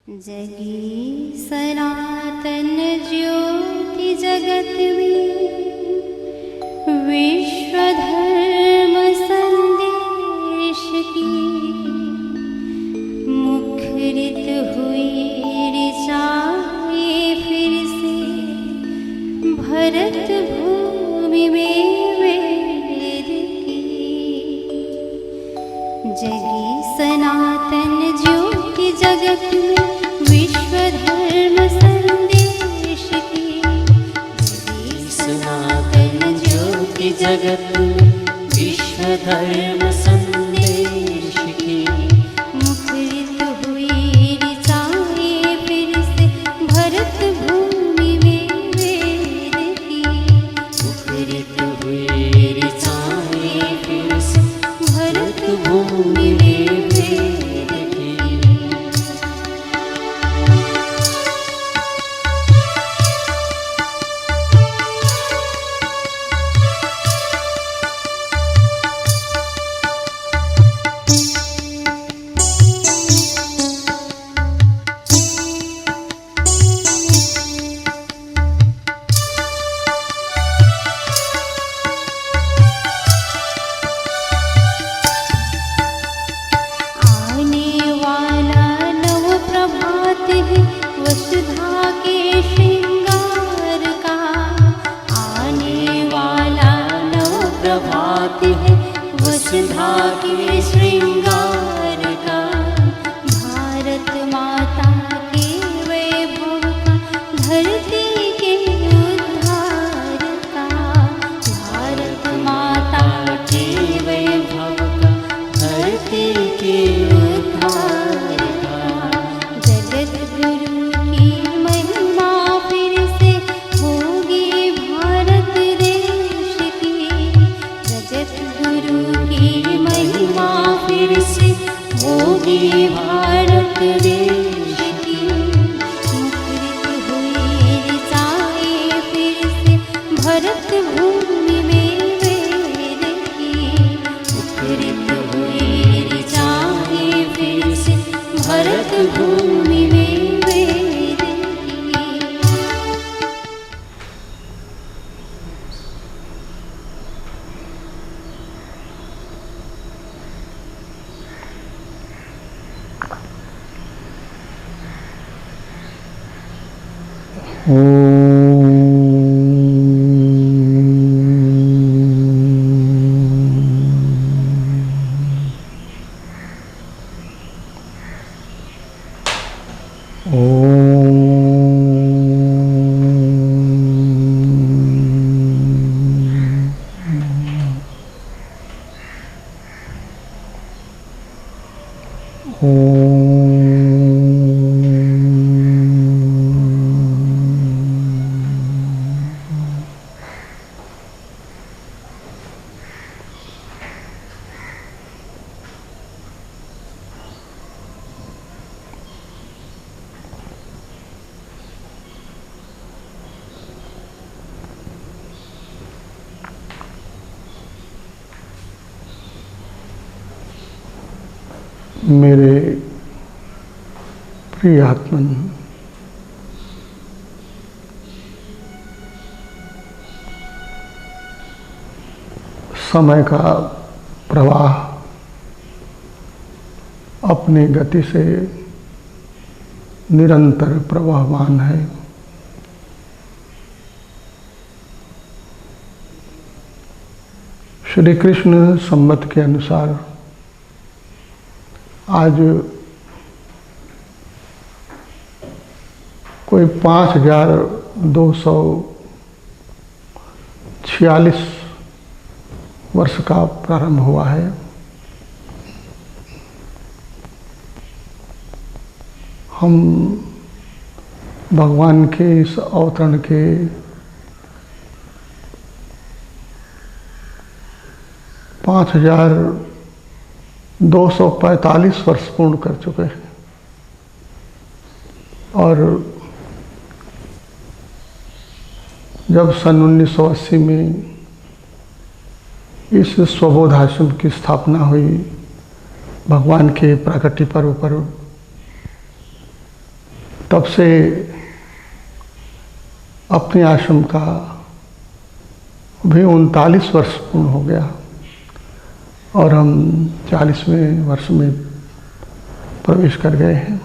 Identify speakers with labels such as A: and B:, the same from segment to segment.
A: जगी सनातन ज्योति जगत में, विश्व धर्म संदेश की मुखरित हुई ऋचाएं फिर से भरत भूमि में वेद की। जगी सनातन ज्योति जगत में, विश्व धर्म संदेश की। जगी सनातन ज्योति जगत में, विश्व धर्म संदेश की। मुखरित हुई ऋचाएं फिर से भरत भूमि में वेद की। मुखरित हुई ऋचाएं फिर से भरत भूमि में वेद की। वसुधा के श्रृंगार का आने वाला नव प्रभात है। वसुधा के श्रृंगार का, भारत माता के वैभव का, धरती के उद्धार का। भारत माता के वैभव का, धरती के उद्धार का। जगत गुरु होगी भारत देश की। मुखरित हुई ऋचाएं फिर से भरत भूमि में वेद की। मुखरित हुई ऋचाएं फिर से भरत भूमि में वेद की।
B: मेरे प्रिय आत्मन, समय का प्रवाह अपनी गति से निरंतर प्रवाहमान है। श्री कृष्ण संमत के अनुसार आज कोई 5246 वर्ष का प्रारंभ हुआ है। हम भगवान के इस अवतरण के 5245 वर्ष पूर्ण कर चुके हैं और जब सन 1980 में इस स्वबोध आश्रम की स्थापना हुई, भगवान के प्राकट्य पर्व पर तब से अपने आश्रम का भी 39 वर्ष पूर्ण हो गया और हम 40वें वर्ष में प्रवेश कर गए हैं।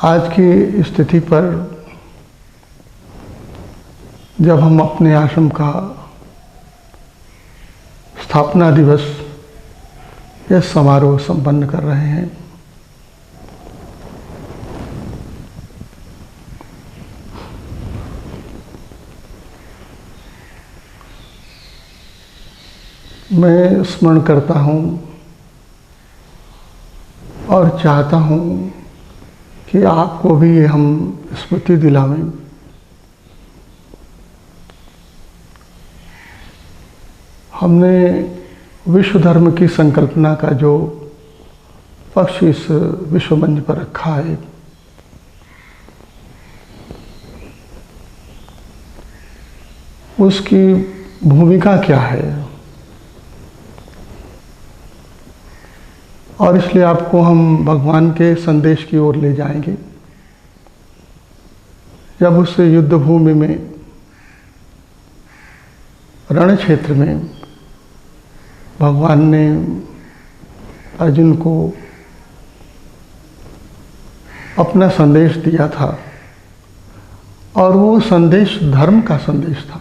B: आज की स्थिति पर जब हम अपने आश्रम का स्थापना दिवस यह समारोह संपन्न कर रहे हैं, मैं स्मरण करता हूँ और चाहता हूँ कि आपको भी हम स्मृति दिलावें। हमने विश्व धर्म की संकल्पना का जो पक्ष इस विश्व मंच पर रखा है, उसकी भूमिका क्या है, और इसलिए आपको हम भगवान के संदेश की ओर ले जाएंगे। जब उस युद्ध भूमि में, रण क्षेत्र में भगवान ने अर्जुन को अपना संदेश दिया था और वो संदेश धर्म का संदेश था।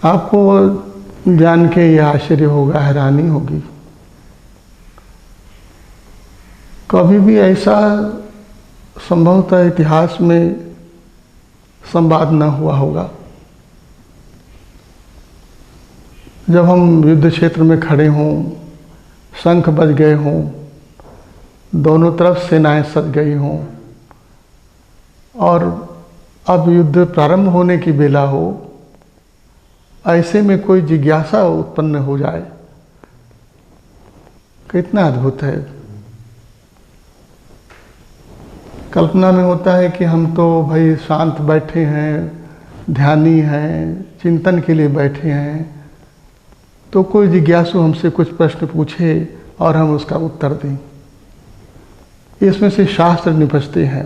B: आपको जान के यह आश्चर्य होगा, हैरानी होगी, कभी भी ऐसा संभवतः इतिहास में संवाद न हुआ होगा। जब हम युद्ध क्षेत्र में खड़े हों, शंख बज गए हों, दोनों तरफ सेनाएं सज गई हों और अब युद्ध प्रारंभ होने की बेला हो, ऐसे में कोई जिज्ञासा उत्पन्न हो जाए, कितना अद्भुत है। कल्पना में होता है कि हम तो भाई शांत बैठे हैं, ध्यानी हैं, चिंतन के लिए बैठे हैं, तो कोई जिज्ञासु हमसे कुछ प्रश्न पूछे और हम उसका उत्तर दें। इसमें से शास्त्र निपजते हैं,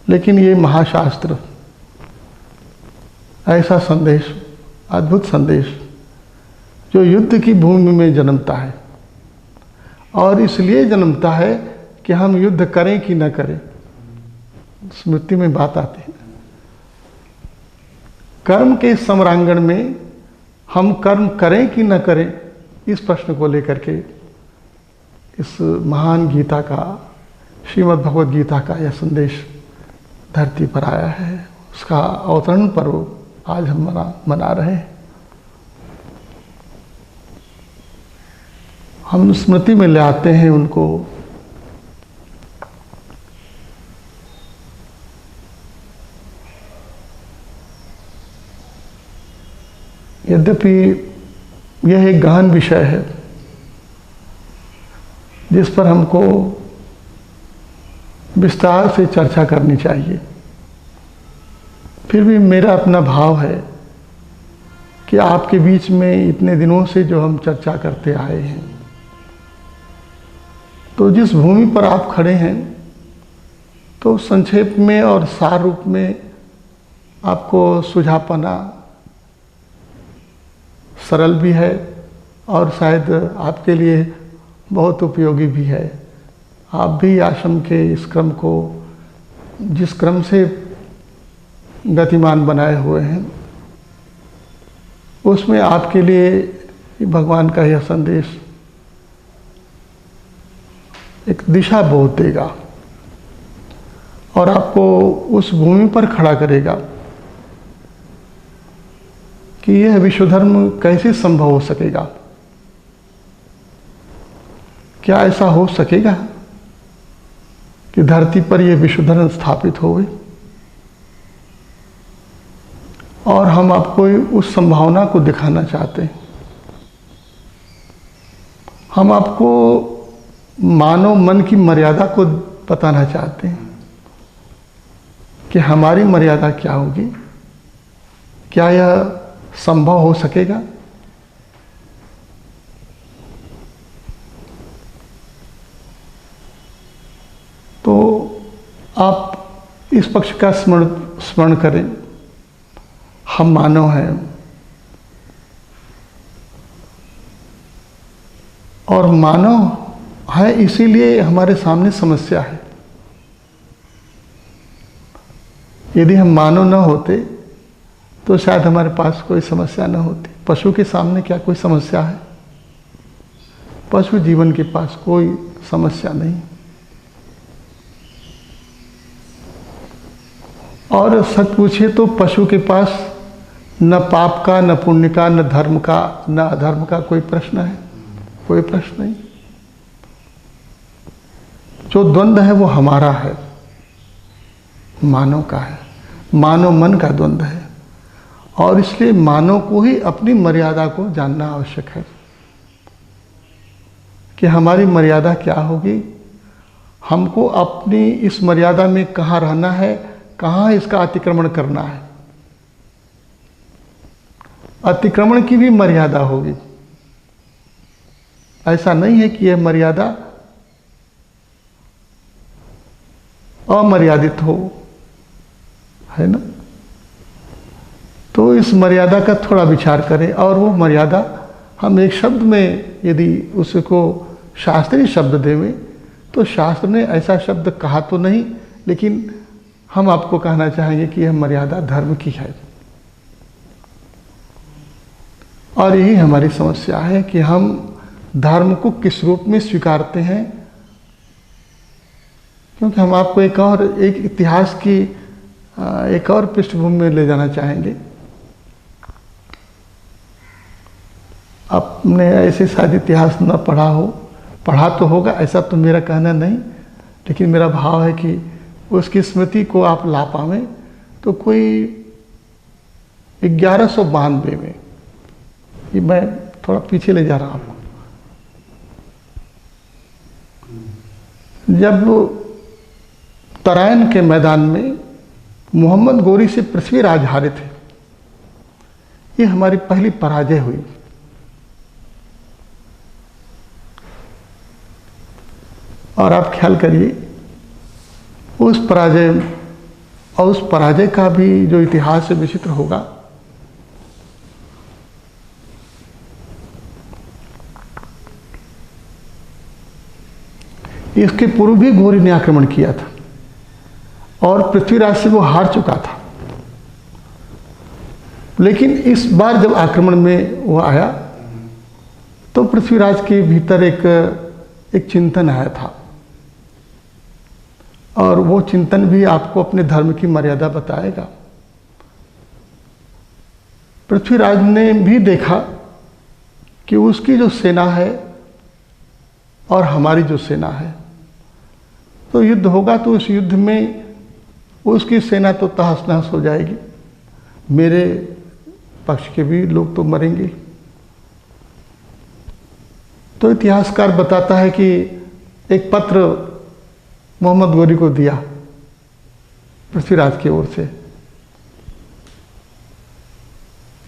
B: लेकिन ये महाशास्त्र ऐसा संदेश, अद्भुत संदेश जो युद्ध की भूमि में जन्मता है, और इसलिए जन्मता है कि हम युद्ध करें कि न करें। स्मृति में बात आती है, कर्म के सम्रांगण में हम कर्म करें कि न करें, इस प्रश्न को लेकर के इस महान गीता का, श्रीमद् भगवद गीता का यह संदेश धरती पर आया है। उसका अवतरण पर्व आज हम मना रहे हैं। हम स्मृति में ले आते हैं उनको, यद्यपि यह एक गहन विषय है जिस पर हमको विस्तार से चर्चा करनी चाहिए, फिर भी मेरा अपना भाव है कि आपके बीच में इतने दिनों से जो हम चर्चा करते आए हैं, तो जिस भूमि पर आप खड़े हैं, तो संक्षेप में और सार रूप में आपको सुझाव पाना सरल भी है और शायद आपके लिए बहुत उपयोगी भी है। आप भी आश्रम के इस क्रम को, जिस क्रम से गतिमान बनाए हुए हैं, उसमें आपके लिए भगवान का यह संदेश एक दिशा बोध देगा और आपको उस भूमि पर खड़ा करेगा कि यह विश्व धर्म कैसे संभव हो सकेगा। क्या ऐसा हो सकेगा कि धरती पर यह विश्व धर्म स्थापित हो गई? और हम आपको उस संभावना को दिखाना चाहते हैं। हम आपको मानव मन की मर्यादा को बताना चाहते हैं कि हमारी मर्यादा क्या होगी क्या यह संभव हो सकेगा? तो आप इस पक्ष का स्मरण करें। हम मानव हैं और मानव है, इसीलिए हमारे सामने समस्या है। यदि हम मानव न होते तो शायद हमारे पास कोई समस्या न होती। पशु के सामने क्या कोई समस्या है? पशु जीवन के पास कोई समस्या नहीं। और सच पूछे तो पशु के पास न पाप का, न पुण्य का, न धर्म का, न अधर्म का कोई प्रश्न है? कोई प्रश्न नहीं। जो द्वंद्व है वो हमारा है, मानव का है, मानव मन का द्वंद्व है। और इसलिए मानव को ही अपनी मर्यादा को जानना आवश्यक है कि हमारी मर्यादा क्या होगी, हमको अपनी इस मर्यादा में कहाँ रहना है, कहाँ इसका अतिक्रमण करना है। अतिक्रमण की भी मर्यादा होगी। ऐसा नहीं है कि यह मर्यादा अमर्यादित हो, है ना? तो इस मर्यादा का थोड़ा विचार करें। और वो मर्यादा हम एक शब्द में यदि उसको शास्त्रीय शब्द देवें तो शास्त्र ने ऐसा शब्द कहा तो नहीं, लेकिन हम आपको कहना चाहेंगे कि यह मर्यादा धर्म की है। और यही हमारी समस्या है कि हम धर्म को किस रूप में स्वीकारते हैं। क्योंकि हम आपको एक इतिहास की एक और पृष्ठभूमि में ले जाना चाहेंगे। आपने ऐसे शायद इतिहास न पढ़ा हो, पढ़ा तो होगा, ऐसा तो मेरा कहना नहीं, लेकिन मेरा भाव है कि उसकी स्मृति को आप ला पावें। तो कोई 1192 में, ये मैं थोड़ा पीछे ले जा रहा हूँ, जब तराइन के मैदान में मोहम्मद गोरी से पृथ्वीराज हारे थे, ये हमारी पहली पराजय हुई। और आप ख्याल करिए उस पराजय का भी जो इतिहास है विचित्र होगा। इसके पूर्व भी गोरी ने आक्रमण किया था और पृथ्वीराज से वो हार चुका था। लेकिन इस बार जब आक्रमण में वो आया तो पृथ्वीराज के भीतर एक चिंतन आया था, और वो चिंतन भी आपको अपने धर्म की मर्यादा बताएगा। पृथ्वीराज ने भी देखा कि उसकी जो सेना है और हमारी जो सेना है, तो युद्ध होगा, तो उस युद्ध में उसकी सेना तो तहस नहस हो जाएगी, मेरे पक्ष के भी लोग तो मरेंगे। तो इतिहासकार बताता है कि एक पत्र मोहम्मद गोरी को दिया पृथ्वीराज की ओर से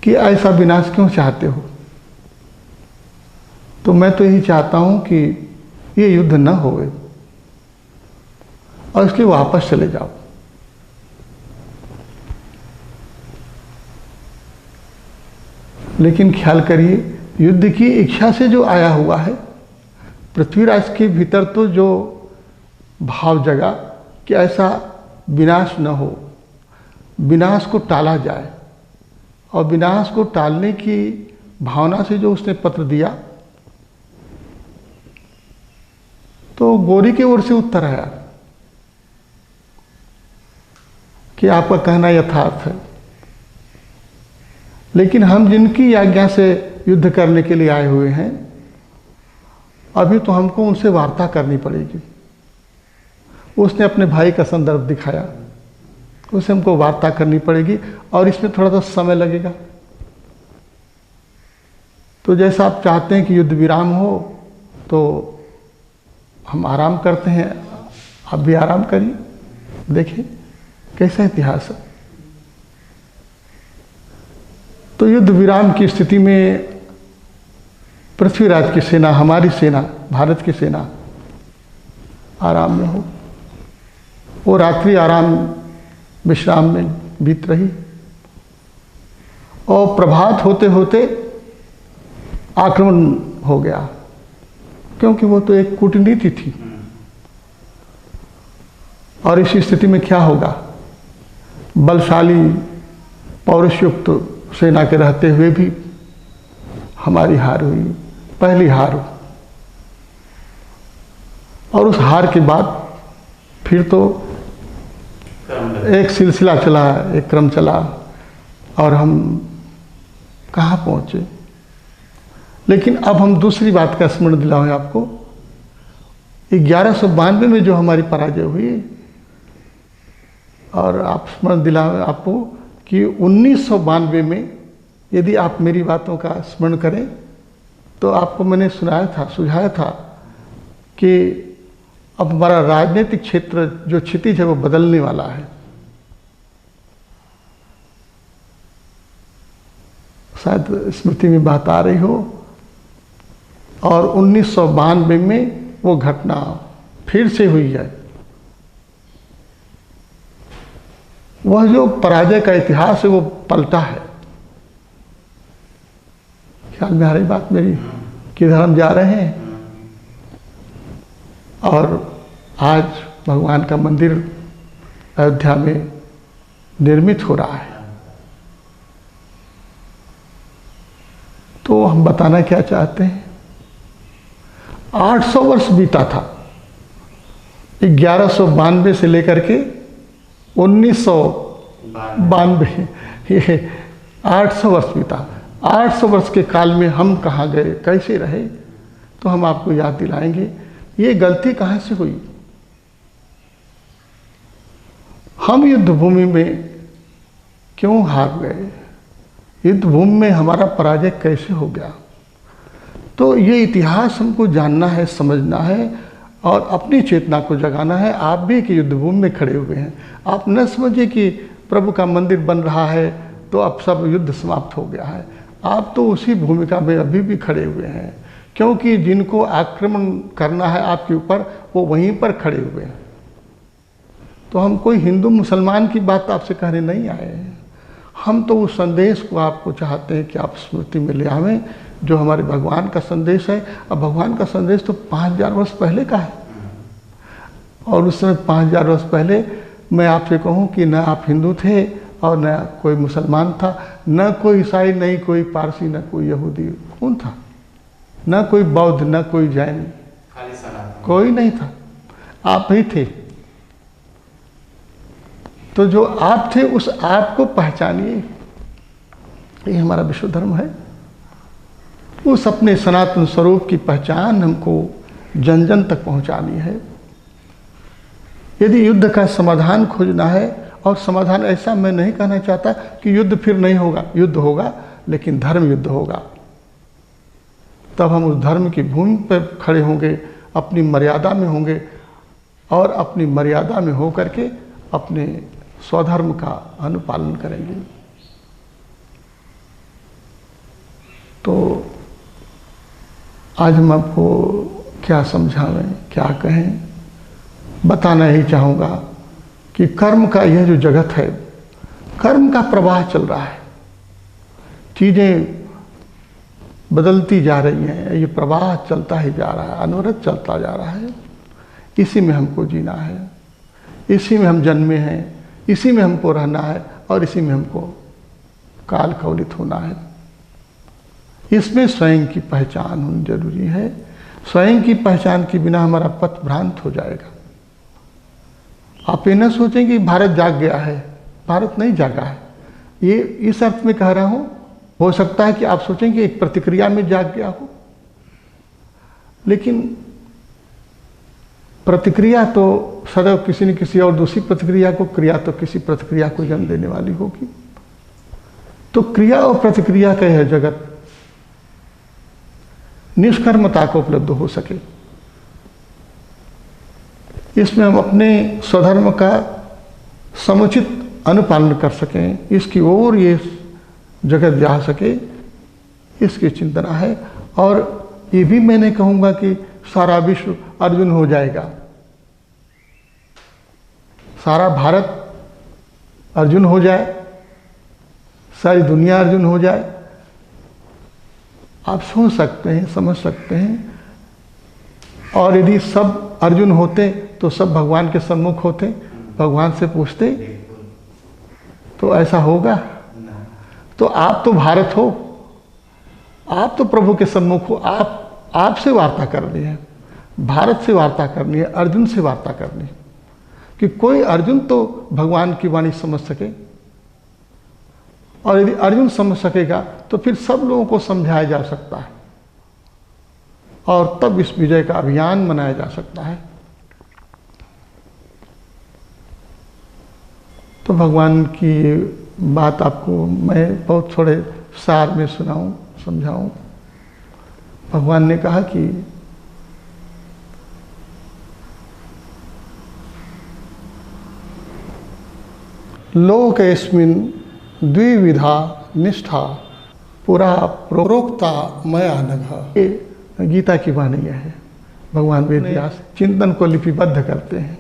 B: कि ऐसा विनाश क्यों चाहते हो? तो मैं तो यही चाहता हूं कि ये युद्ध न होवे और इसलिए वापस चले जाओ। लेकिन ख्याल करिए, युद्ध की इच्छा से जो आया हुआ है, पृथ्वीराज के भीतर तो जो भाव जगा कि ऐसा विनाश न हो, विनाश को टाला जाए, और विनाश को टालने की भावना से जो उसने पत्र दिया, तो गोरी की ओर से उत्तर आया कि आपका कहना यथार्थ है, लेकिन हम जिनकी आज्ञा से युद्ध करने के लिए आए हुए हैं, अभी तो हमको उनसे वार्ता करनी पड़ेगी। उसने अपने भाई का संदर्भ दिखाया, उसे हमको वार्ता करनी पड़ेगी और इसमें थोड़ा सा समय लगेगा। तो जैसा आप चाहते हैं कि युद्ध विराम हो, तो हम आराम करते हैं, आप भी आराम करिए। देखिए कैसा इतिहास है। तो युद्ध विराम की स्थिति में पृथ्वीराज की सेना, हमारी सेना, भारत की सेना आराम में हो। वो रात्रि आराम विश्राम में बीत रही और प्रभात होते होते आक्रमण हो गया, क्योंकि वो तो एक कूटनीति थी। और इसी स्थिति में क्या होगा, बलशाली पौरुषयुक्त सेना के रहते हुए भी हमारी हार हुई, पहली हार। और उस हार के बाद फिर तो एक सिलसिला चला, एक क्रम चला और हम कहाँ पहुँचे। लेकिन अब हम दूसरी बात का स्मरण दिलाएं आपको। 1192 में जो हमारी पराजय हुई, और आप स्मरण दिलाएं आपको कि 1992 में, यदि आप मेरी बातों का स्मरण करें तो आपको मैंने सुझाया था कि अब हमारा राजनीतिक क्षेत्र जो क्षितिज है वो बदलने वाला है। शायद स्मृति में बात आ रही हो। और 1992 में वो घटना फिर से हुई है। वह जो पराजय का इतिहास है वो पलटा है। ख्याल में आ रही बात मेरी, किधर हम जा रहे हैं। और आज भगवान का मंदिर अयोध्या में निर्मित हो रहा है। तो हम बताना क्या चाहते हैं, 800 वर्ष बीता था 1192 से लेकर के 1992, ये 800 वर्ष बीता। 800 वर्ष के काल में हम कहाँ गए, कैसे रहे, तो हम आपको याद दिलाएंगे ये गलती कहाँ से हुई। हम युद्ध भूमि में क्यों हार गए, युद्ध भूमि में हमारा पराजय कैसे हो गया। तो ये इतिहास हमको जानना है, समझना है और अपनी चेतना को जगाना है। आप भी कि युद्ध भूमि में खड़े हुए हैं। आप न समझिए कि प्रभु का मंदिर बन रहा है तो अब सब युद्ध समाप्त हो गया है। आप तो उसी भूमिका में अभी भी खड़े हुए हैं, क्योंकि जिनको आक्रमण करना है आपके ऊपर वो वहीं पर खड़े हुए हैं। तो हम कोई हिंदू मुसलमान की बात आपसे कहने नहीं आए हैं। हम तो उस संदेश को आपको चाहते हैं कि आप स्मृति में ले आवें, जो हमारे भगवान का संदेश है। अब भगवान का संदेश तो 5000 वर्ष पहले का है। और उस समय 5000 वर्ष पहले मैं आपसे कहूँ कि न आप हिंदू थे और न कोई मुसलमान था, न कोई ईसाई, नहीं कोई पारसी, न कोई यहूदी। कौन था? न कोई बौद्ध, न कोई जैन, कोई नहीं था। आप ही थे। तो जो आप थे उस आप को पहचानिए, ये हमारा विश्व धर्म है। उस अपने सनातन स्वरूप की पहचान हमको जन जन तक पहुंचानी है। यदि युद्ध का समाधान खोजना है, और समाधान ऐसा मैं नहीं कहना चाहता कि युद्ध फिर नहीं होगा, युद्ध होगा, लेकिन धर्म युद्ध होगा। तब हम उस धर्म की भूमि पर खड़े होंगे, अपनी मर्यादा में होंगे और अपनी मर्यादा में हो करके अपने स्वधर्म का अनुपालन करेंगे। तो आज हम आपको क्या समझावें, क्या कहें, बताना ही चाहूँगा कि कर्म का यह जो जगत है, कर्म का प्रवाह चल रहा है। चीज़ें बदलती जा रही हैं, ये प्रवाह चलता ही जा रहा है, अनवरत चलता जा रहा है। इसी में हमको जीना है, इसी में हम जन्मे हैं, इसी में हमको रहना है और इसी में हमको काल कवलित होना है। इसमें स्वयं की पहचान होनी जरूरी है। स्वयं की पहचान के बिना हमारा पथ भ्रांत हो जाएगा। आप ये न सोचें कि भारत जाग गया है, भारत नहीं जागा है। ये इस अर्थ में कह रहा हूँ, हो सकता है कि आप सोचें कि एक प्रतिक्रिया में जाग गया हो, लेकिन प्रतिक्रिया तो सदैव किसी न किसी और दूसरी प्रतिक्रिया को, क्रिया तो किसी प्रतिक्रिया को जन्म देने वाली होगी। तो क्रिया और प्रतिक्रिया का यह जगत निष्कर्मता को उपलब्ध हो सके, इसमें हम अपने स्वधर्म का समुचित अनुपालन कर सकें, इसकी ओर ये जगत जा सके, इसकी चिंतना है। और ये भी मैं नहीं कहूँगा कि सारा विश्व अर्जुन हो जाएगा, सारा भारत अर्जुन हो जाए, सारी दुनिया अर्जुन हो जाए। आप सोच सकते हैं, समझ सकते हैं। और यदि सब अर्जुन होते तो सब भगवान के सम्मुख होते, भगवान से पूछते, तो ऐसा होगा? तो आप तो भारत हो, आप तो प्रभु के सम्मुख हो, आपसे वार्ता करनी है, भारत से वार्ता करनी है, अर्जुन से वार्ता करनी है। कि कोई अर्जुन तो भगवान की वाणी समझ सके, और यदि अर्जुन समझ सकेगा तो फिर सब लोगों को समझाया जा सकता है, और तब इस विजय का अभियान मनाया जा सकता है। तो भगवान की बात आपको मैं बहुत थोड़े सार में सुनाऊं, समझाऊं। भगवान ने कहा कि लोकेस्मिन् द्विविधा निष्ठा पुरा प्रोक्ता मया नघ। ये गीता की वाणी है। भगवान वेद व्यास चिंतन को लिपिबद्ध करते हैं।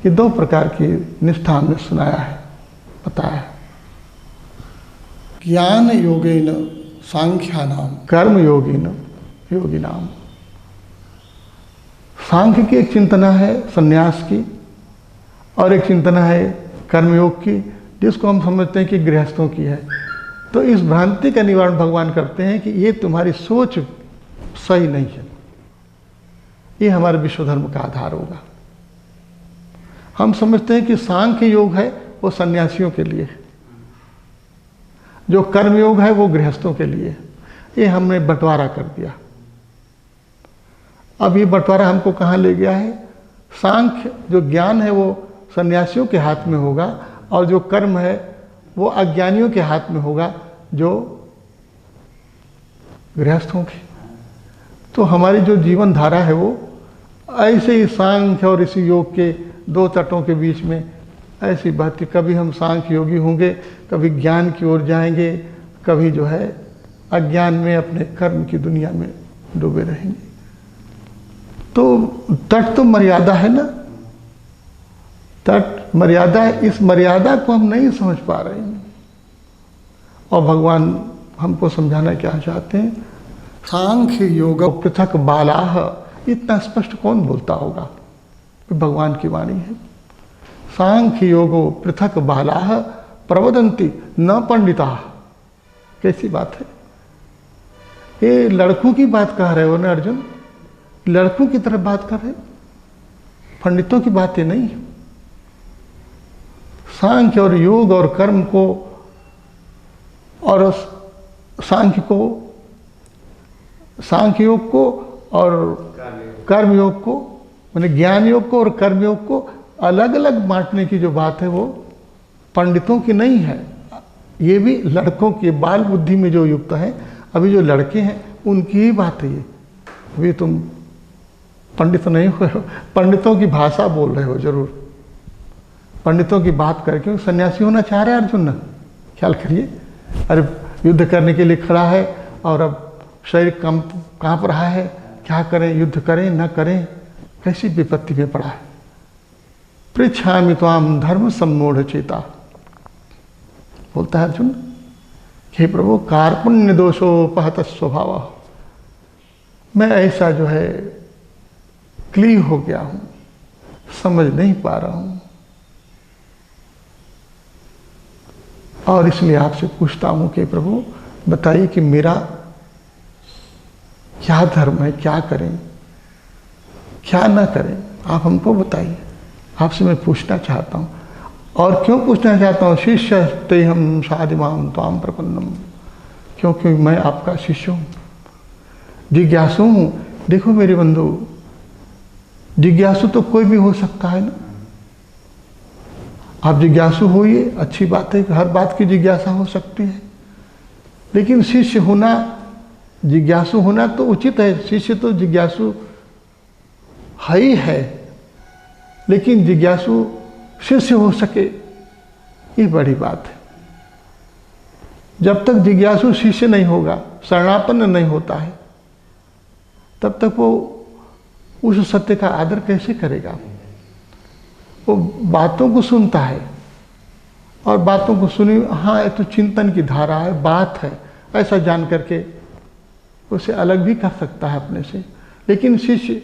B: ये दो प्रकार की निष्ठा हमने सुनाया है, बताया है। ज्ञान योगेन सांख्यानाम कर्म योगिनाम। सांख्य की एक चिंतना है संन्यास की, और एक चिंतना है कर्मयोग की, जिसको हम समझते हैं कि गृहस्थों की है। तो इस भ्रांति का निवारण भगवान करते हैं कि ये तुम्हारी सोच सही नहीं है, ये हमारे विश्व धर्म का आधार होगा। हम समझते हैं कि सांख्य योग है वो सन्यासियों के लिए, जो कर्मयोग है वो गृहस्थों के लिए। ये हमने बंटवारा कर दिया। अब ये बंटवारा हमको कहाँ ले गया है? सांख्य जो ज्ञान है वो सन्यासियों के हाथ में होगा, और जो कर्म है वो अज्ञानियों के हाथ में होगा, जो गृहस्थों के। तो हमारी जो जीवन धारा है वो ऐसे ही सांख्य और इसी योग के दो तटों के बीच में ऐसी बात। कभी हम सांख्य योगी होंगे, कभी ज्ञान की ओर जाएंगे, कभी जो है अज्ञान में अपने कर्म की दुनिया में डूबे रहेंगे। तो तट तो मर्यादा है ना, तट मर्यादा है। इस मर्यादा को हम नहीं समझ पा रहे हैं, और भगवान हमको समझाना क्या चाहते हैं? सांख्य योग पृथक बालाह। इतना स्पष्ट कौन बोलता होगा? भगवान की वाणी है। सांख्य योगो पृथक बालाह प्रवदंती न पंडिता। कैसी बात है? ये लड़कों की बात कह रहे हो ना अर्जुन, लड़कों की तरफ बात कर रहे, पंडितों की बात ये नहीं है। सांख्य और योग और कर्म को, और सांख्य योग को और कर्म योग को, माने ज्ञान योग को और कर्म योग को अलग अलग बांटने की जो बात है वो पंडितों की नहीं है। ये भी लड़कों के बाल बुद्धि में जो युक्त है, अभी जो लड़के हैं उनकी ही बात है ये। अभी तुम पंडित नहीं हुए हो, पंडितों की भाषा बोल रहे हो जरूर, पंडितों की बात करके। सन्यासी होना चाह रहे हैं अर्जुन ना, ख्याल करिए। अरे युद्ध करने के लिए खड़ा है और अब शरीर कांप रहा है, क्या करें, युद्ध करें न करें, कैसी विपत्ति में पड़ा है। पृच्छामि त्वाम धर्म सम्मूढ़ चेता। बोलता है अर्जुन, हे प्रभु कार्पण्य दोषोपहत स्वभाव। मैं ऐसा जो है क्लीव हो गया हूं, समझ नहीं पा रहा हूं, और इसलिए आपसे पूछता हूं कि प्रभु बताइए कि मेरा क्या धर्म है, क्या करें क्या ना करें, आप हमको बताइए। आपसे मैं पूछना चाहता हूं। और क्यों पूछना चाहता हूं? शिष्य ते हम साधिमाम त्वाम प्रपन्नम। क्योंकि मैं आपका शिष्य हूं, जिज्ञासु हूं। देखो मेरे बंधु, जिज्ञासु तो कोई भी हो सकता है ना। आप जिज्ञासु होइए, अच्छी बात है कि हर बात की जिज्ञासा हो सकती है, लेकिन शिष्य होना, जिज्ञासु होना तो उचित है। शिष्य तो जिज्ञासु है ही है, लेकिन जिज्ञासु शिष्य हो सके, ये बड़ी बात है। जब तक जिज्ञासु शिष्य नहीं होगा, शरणापन्न नहीं होता है, तब तक वो उस सत्य का आदर कैसे करेगा। वो बातों को सुनता है और बातों को सुनी, हाँ ये तो चिंतन की धारा है, बात है, ऐसा जान करके उसे अलग भी कर सकता है अपने से। लेकिन शिष्य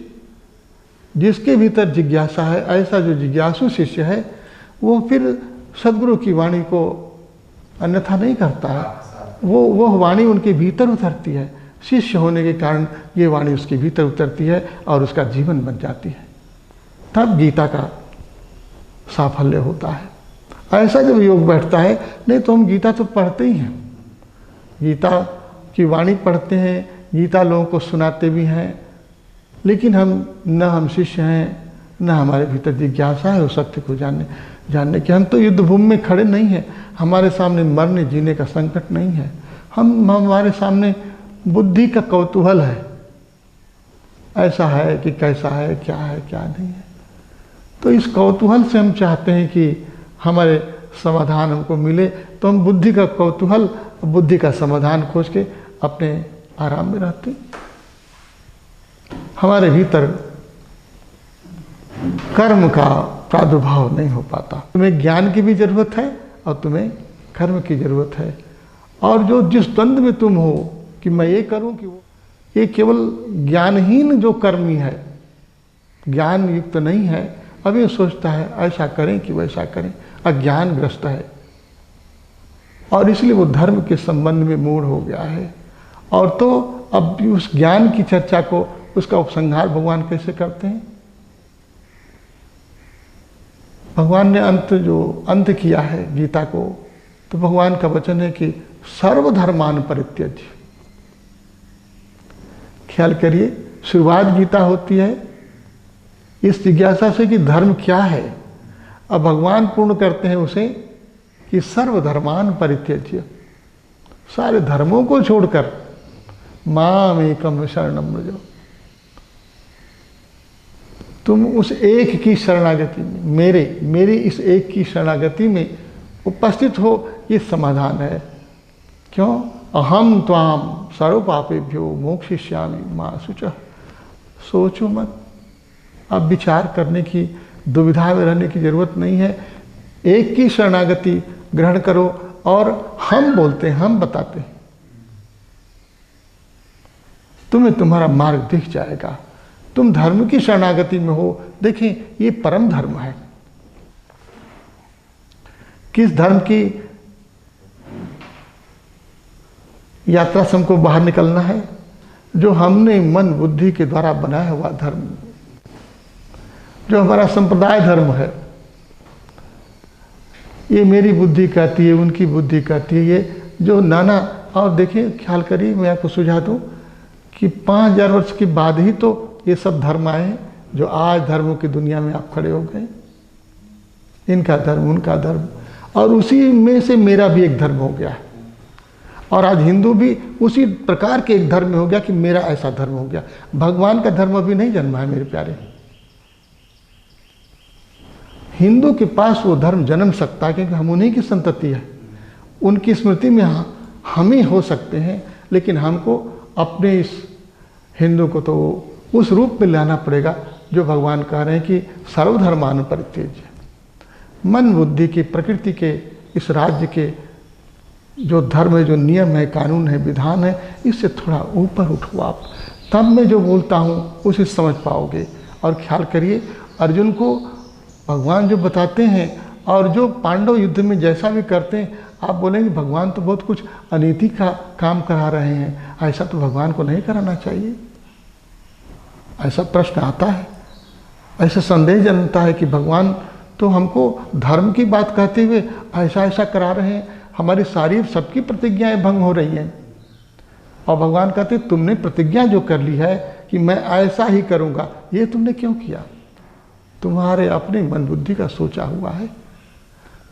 B: जिसके भीतर जिज्ञासा है, ऐसा जो जिज्ञासु शिष्य है, वो फिर सद्गुरु की वाणी को अन्यथा नहीं करता है। वो वाणी उनके भीतर उतरती है, शिष्य होने के कारण ये वाणी उसके भीतर उतरती है और उसका जीवन बन जाती है। तब गीता का साफल्य होता है। ऐसा जब योग बैठता है, नहीं तो हम गीता तो पढ़ते ही हैं, गीता की वाणी पढ़ते हैं, गीता लोगों को सुनाते भी हैं, लेकिन हम शिष्य हैं, न हमारे भीतर जिज्ञासा है उस सत्य को जानने की। हम तो युद्ध भूमि में खड़े नहीं हैं, हमारे सामने मरने जीने का संकट नहीं है, हमारे सामने बुद्धि का कौतूहल है, ऐसा है कि कैसा है क्या नहीं है। तो इस कौतूहल से हम चाहते हैं कि हमारे समाधान हमको मिले, तो हम बुद्धि का कौतूहल, बुद्धि का समाधान खोज के अपने आराम में रहते। हमारे भीतर कर्म का प्रादुर्भाव नहीं हो पाता। तुम्हें ज्ञान की भी जरूरत है और तुम्हें कर्म की जरूरत है। और जो जिस द्वंद्व में तुम हो कि मैं ये करूं कि वो, ये केवल ज्ञानहीन जो कर्मी है, ज्ञान युक्त नहीं है, अब ये सोचता है ऐसा करें कि वैसा करें, अज्ञानग्रस्त है और इसलिए वो धर्म के संबंध में मूढ़ हो गया है। और तो अब उस ज्ञान की चर्चा को, उसका उपसंहार भगवान कैसे करते हैं। भगवान ने अंत किया है गीता को, तो भगवान का वचन है कि सर्वधर्मान परित्यज्य। ख्याल करिए, शुरुआत गीता होती है इस जिज्ञासा से कि धर्म क्या है, अब भगवान पूर्ण करते हैं उसे कि सर्वधर्मान परित्यज्य, सारे धर्मों को छोड़कर माम एकम शरणम व्रज, तुम उस एक की शरणागति में, मेरी इस एक की शरणागति में उपस्थित हो, ये समाधान है। क्यों? अहम त्वाम सर्व पापेभ्यो मोक्षयिष्यामि मा शुचः। सोचो मत, अब विचार करने की, दुविधा में रहने की जरूरत नहीं है। एक की शरणागति ग्रहण करो और हम बोलते हैं, हम बताते हैं, तुम्हें तुम्हारा मार्ग दिख जाएगा। तुम धर्म की शरणागति में हो। देखें, ये परम धर्म है। किस धर्म की यात्रा से हमको बाहर निकलना है? जो हमने मन बुद्धि के द्वारा बनाया हुआ धर्म, जो हमारा संप्रदाय धर्म है। ये मेरी बुद्धि कहती है, उनकी बुद्धि कहती है, ये जो नाना। और देखिए, ख्याल करिए, मैं आपको सुझाव दूं कि 5000 वर्ष के बाद ही तो ये सब धर्म आए हैं, जो आज धर्मों की दुनिया में आप खड़े हो गए। इनका धर्म, उनका धर्म, और उसी में से मेरा भी एक धर्म हो गया। और आज हिंदू भी उसी प्रकार के एक धर्म में हो गया कि मेरा ऐसा धर्म हो गया। भगवान का धर्म अभी नहीं जन्मा है मेरे प्यारे। हिंदू के पास वो धर्म जन्म सकता है क्योंकि हम उन्हीं की संतति है, उनकी स्मृति में हम ही हो सकते हैं। लेकिन हमको अपने इस हिंदू को तो उस रूप में लाना पड़ेगा जो भगवान कह रहे हैं कि सर्वधर्मान परित्यज्य। मन बुद्धि की, प्रकृति के, इस राज्य के जो धर्म है, जो नियम है, कानून है, विधान है, इससे थोड़ा ऊपर उठो आप। तब मैं जो बोलता हूँ उसे समझ पाओगे। और ख्याल करिए, अर्जुन को भगवान जो बताते हैं और जो पांडव युद्ध में जैसा भी करते हैं, आप बोलेंगे भगवान तो बहुत कुछ अनीति का काम करा रहे हैं, ऐसा तो भगवान को नहीं कराना चाहिए। ऐसा प्रश्न आता है, ऐसा संदेह जनता है कि भगवान तो हमको धर्म की बात कहते हुए ऐसा करा रहे हैं, हमारी सारी सबकी प्रतिज्ञाएं भंग हो रही हैं। और भगवान कहते तुमने प्रतिज्ञा जो कर ली है कि मैं ऐसा ही करूँगा, ये तुमने क्यों किया? तुम्हारे अपने मन बुद्धि का सोचा हुआ है।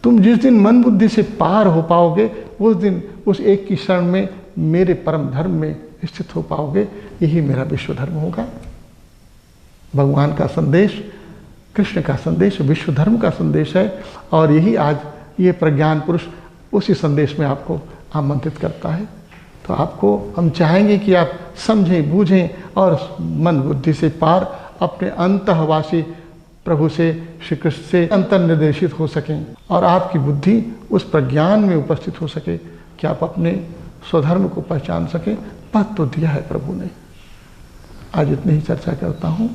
B: तुम जिस दिन मन बुद्धि से पार हो पाओगे, उस दिन उस एक की शरण में मेरे परम धर्म में स्थित हो पाओगे। यही मेरा विश्व धर्म होगा। भगवान का संदेश, कृष्ण का संदेश विश्व धर्म का संदेश है। और यही आज ये प्रज्ञान पुरुष उसी संदेश में आपको आमंत्रित करता है। तो आपको हम चाहेंगे कि आप समझें, बूझें और मन बुद्धि से पार अपने अंतःवासी प्रभु से, श्री कृष्ण से अंतर्निर्देशित हो सकें और आपकी बुद्धि उस प्रज्ञान में उपस्थित हो सके कि आप अपने स्वधर्म को पहचान सकें। पथ तो दिया है प्रभु ने। आज इतनी ही चर्चा करता हूँ।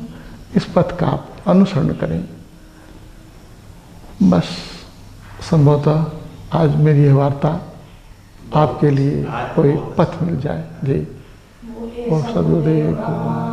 B: इस पथ का आप अनुसरण करें। बस संभवतः आज मेरी यह वार्ता आपके लिए कोई पथ मिल जाए। जी, ओम सद्गुरुदेव।